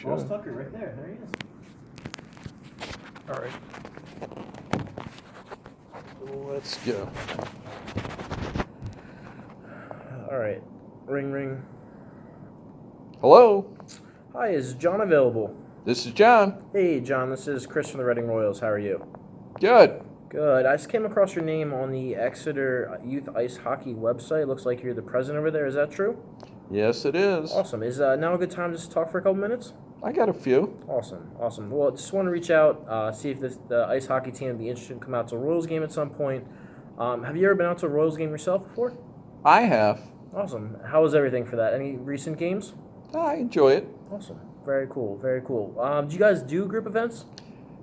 Ross Tucker, right there. There he is. All right. Let's go. All right. Ring, ring. Hello, Hi, is John available? this is John. Hey, John, this is Chris from the Reading Royals. How are you? Good. Good. I just came across your name on the Exeter Youth Ice Hockey website. Looks like you're the president over there. Is that true? Yes, it is. Awesome. Is now a good time just to talk for a couple minutes? I got a few. Awesome. Awesome. Well, just want to reach out, see if the ice hockey team would be interested in come out to a Royals game at some point. Have you ever been out to a Royals game yourself before? I have. Awesome. How was everything for that? Any recent games? I enjoy it. Awesome. Very cool. Very cool. Do you guys do group events?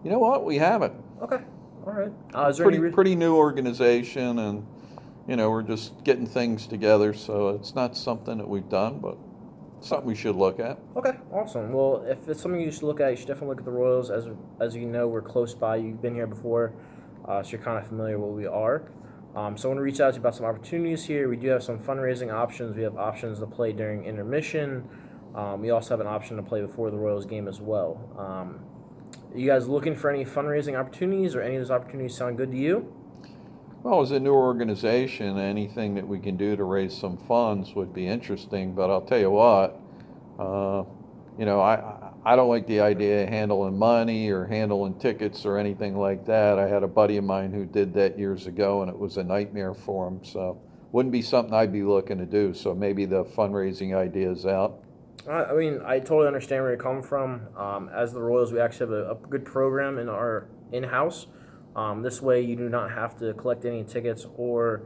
You know what? We haven't. Okay. All right. Is there Pretty new organization, and we're just getting things together. So it's not something that we've done, but something we should look at. Okay, awesome. Well, if it's something you should look at, you should definitely look at the Royals. As you know, we're close by. You've been here before, so you're kind of familiar with what we are. So I want to reach out to you about some opportunities here. We do have some fundraising options. We have options to play during intermission. We also have an option to play before the Royals game as well. Are you guys looking for any fundraising opportunities, or any of those opportunities sound good to you? Well, as a new organization, anything that we can do to raise some funds would be interesting. But I'll tell you what, I don't like the idea of handling money or handling tickets or anything like that. I had a buddy of mine who did that years ago, and it was a nightmare for him. So wouldn't be something I'd be looking to do. So maybe the fundraising idea is out. I mean, I totally understand where you're coming from. As the Royals, we actually have a good program in our in-house. This way, you do not have to collect any tickets or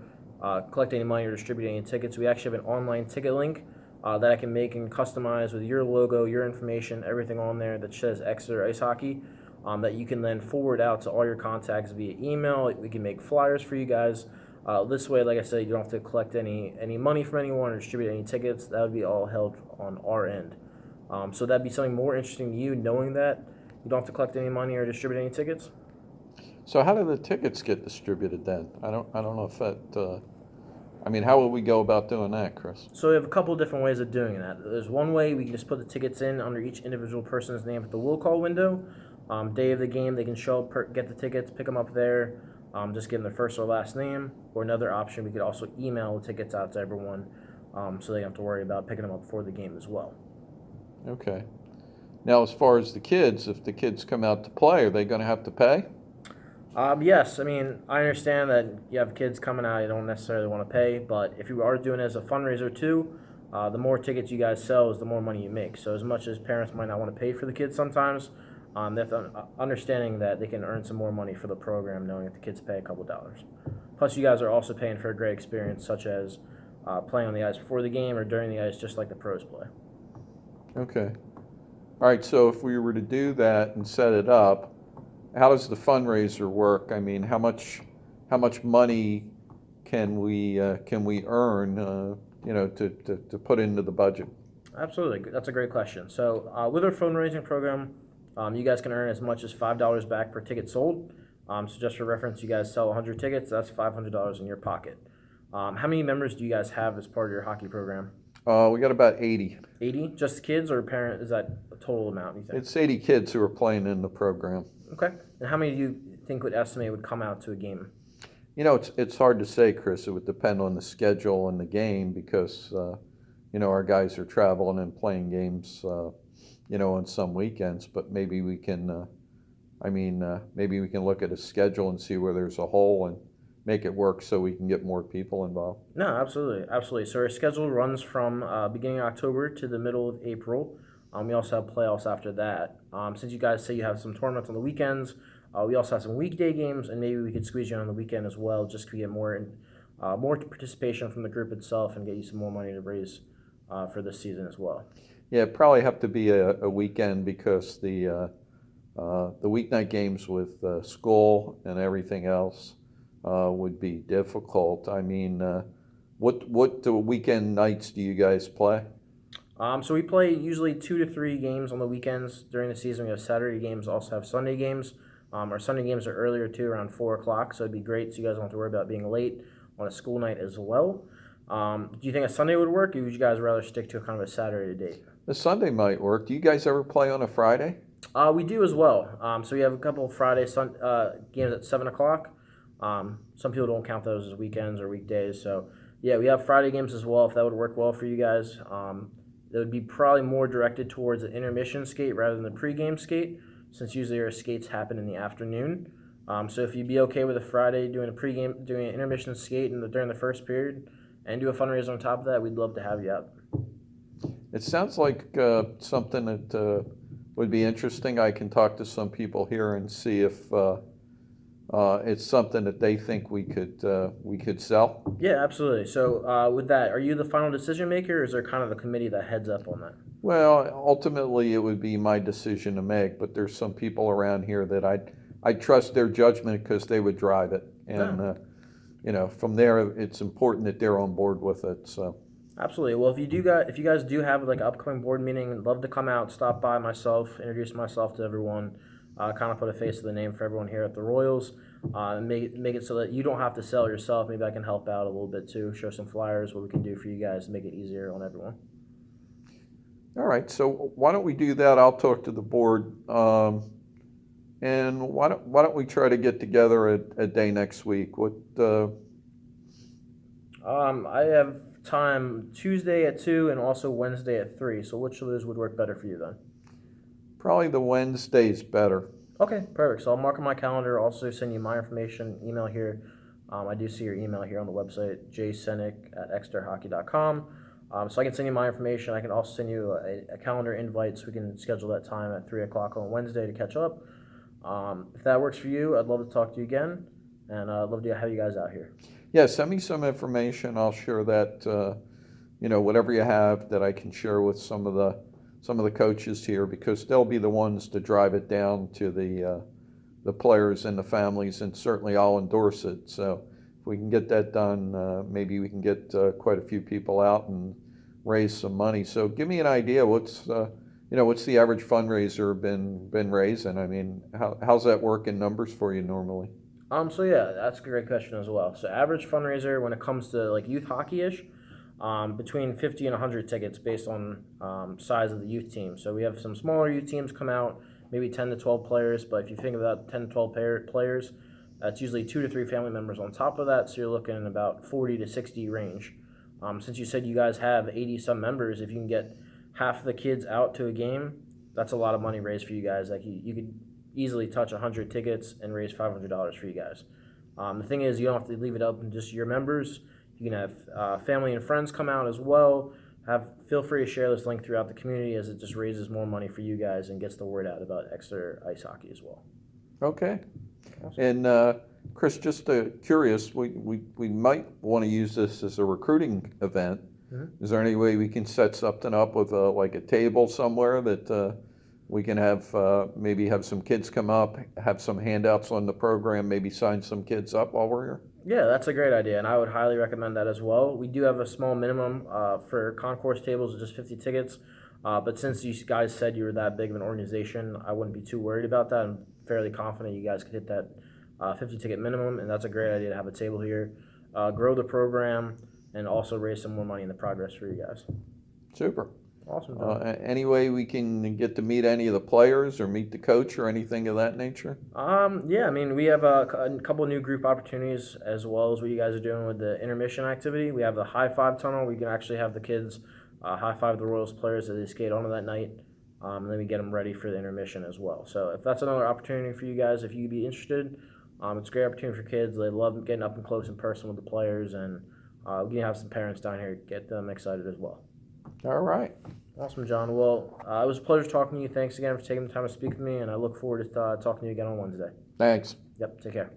collect any money or distribute any tickets. We actually have an online ticket link that I can make and customize with your logo, your information, everything on there that says Exeter Ice Hockey, that you can then forward out to all your contacts via email. We can make flyers for you guys. This way, like I said, you don't have to collect any money from anyone or distribute any tickets. That would be all held on our end. So that'd be something more interesting to you, knowing that you don't have to collect any money or distribute any tickets. So how do the tickets get distributed then? I don't know if that. How will we go about doing that, Chris? So we have a couple different ways of doing that. There's one way we can just put the tickets in under each individual person's name at the will call window. Day of the game, they can show up, get the tickets, pick them up there. Just give them their first or last name. Or another option, we could also email the tickets out to everyone, so they don't have to worry about picking them up before the game as well. Okay. Now, as far as the kids, if the kids come out to play, are they going to have to pay? Yes, I mean, I understand that you have kids coming out, you don't necessarily want to pay, but if you are doing it as a fundraiser too, the more tickets you guys sell is the more money you make. So as much as parents might not want to pay for the kids sometimes, they have to understanding that they can earn some more money for the program knowing that the kids pay a couple dollars. Plus, you guys are also paying for a great experience, such as playing on the ice before the game or during the ice, just like the pros play. Okay. All right, so if we were to do that and set it up, how does the fundraiser work? I mean, how much money can we earn, to put into the budget? Absolutely, that's a great question. So with our fundraising program, you guys can earn as much as $5 back per ticket sold. So just for reference, you guys sell 100 tickets, that's $500 in your pocket. How many members do you guys have as part of your hockey program? We got about 80. 80? Just kids or parent? Is that a total amount, you think? It's 80 kids who are playing in the program. Okay. And how many do you think would come out to a game? It's hard to say, Chris. It would depend on the schedule and the game because, our guys are traveling and playing games, on some weekends. But maybe we can, maybe we can look at a schedule and see where there's a hole and make it work so we can get more people involved. No, absolutely, absolutely. So our schedule runs from beginning of October to the middle of April. We also have playoffs after that. Since you guys say you have some tournaments on the weekends, we also have some weekday games, and maybe we could squeeze you on the weekend as well, just to get more participation from the group itself and get you some more money to raise for this season as well. Yeah, it'd probably have to be a weekend because the weeknight games with school and everything else would be difficult. I mean, what weekend nights do you guys play? So we play usually 2 to 3 games on the weekends during the season. We have Saturday games, also have Sunday games. Our Sunday games are earlier too, around 4 o'clock, so it'd be great so you guys don't have to worry about being late on a school night as well. Do you think a Sunday would work, or would you guys rather stick to a kind of a Saturday date? The Sunday might work. Do you guys ever play on a Friday? We do as well. So we have a couple of Friday games at 7 o'clock. Some people don't count those as weekends or weekdays. So yeah, we have Friday games as well. If that would work well for you guys, it would be probably more directed towards the intermission skate rather than the pregame skate, since usually our skates happen in the afternoon. So if you'd be okay with a Friday doing an intermission skate during the first period, and do a fundraiser on top of that, we'd love to have you out. It sounds like something that would be interesting. I can talk to some people here and see if it's something that they think we could sell. Yeah, absolutely. So with that, are you the final decision maker, or is there kind of a committee that heads up on that? Well, ultimately, it would be my decision to make, but there's some people around here that I trust their judgment because they would drive it, and from there, it's important that they're on board with it. So. Absolutely. Well, if you guys do have like an upcoming board meeting, I'd love to come out, stop by myself, introduce myself to everyone, kind of put a face to the name for everyone here at the Royals, and make it so that you don't have to sell yourself. Maybe I can help out a little bit too, show some flyers, what we can do for you guys to make it easier on everyone. All right. So why don't we do that? I'll talk to the board, and why don't we try to get together a day next week? I have time Tuesday at 2 and also Wednesday at 3. So which of those would work better for you then? Probably the Wednesday's better. Okay, perfect. So I'll mark on my calendar. Also send you my information, email here. I do see your email here on the website, jsenik@exeterhockey.com. So I can send you my information. I can also send you a calendar invite so we can schedule that time at 3 o'clock on Wednesday to catch up. If that works for you, I'd love to talk to you again, and I'd love to have you guys out here. Yeah, send me some information. I'll share that, whatever you have that I can share with some of the coaches here, because they'll be the ones to drive it down to the players and the families, and certainly I'll endorse it. So if we can get that done, maybe we can get quite a few people out and raise some money. So give me an idea. What's the average fundraiser been raising? I mean, how's that work in numbers for you normally? So yeah, that's a great question as well. So average fundraiser when it comes to like youth hockey-ish, between 50 and 100 tickets based on size of the youth team. So we have some smaller youth teams come out, maybe 10 to 12 players, but if you think about 10 to 12 players, that's usually 2 to 3 family members on top of that, so you're looking at about 40 to 60 range. Since you said you guys have 80-some members, if you can get half of the kids out to a game, that's a lot of money raised for you guys. Like you could easily touch 100 tickets and raise $500 for you guys. The thing is, you don't have to leave it up to just your members. You can have family and friends come out as well. Feel free to share this link throughout the community, as it just raises more money for you guys and gets the word out about Exeter ice hockey as well. Okay. Awesome. And Chris, just curious, we might want to use this as a recruiting event. Mm-hmm. Is there any way we can set something up with like a table somewhere that we can maybe have some kids come up, have some handouts on the program, maybe sign some kids up while we're here? Yeah, that's a great idea, and I would highly recommend that as well. We do have a small minimum for concourse tables of just 50 tickets, but since you guys said you were that big of an organization, I wouldn't be too worried about that. I'm fairly confident you guys could hit that 50-ticket minimum, and that's a great idea to have a table here, grow the program, and also raise some more money in the progress for you guys. Super. Awesome. Any way we can get to meet any of the players or meet the coach or anything of that nature? Yeah, I mean, we have a couple new group opportunities, as well as what you guys are doing with the intermission activity. We have the high five tunnel. We can actually have the kids high five the Royals players as they skate onto that night, and then we get them ready for the intermission as well. So if that's another opportunity for you guys, if you'd be interested, it's a great opportunity for kids. They love getting up and close in person with the players, and we can have some parents down here get them excited as well. All right. Awesome, John. Well, it was a pleasure talking to you. Thanks again for taking the time to speak with me, and I look forward to talking to you again on Wednesday. Thanks. Yep, take care.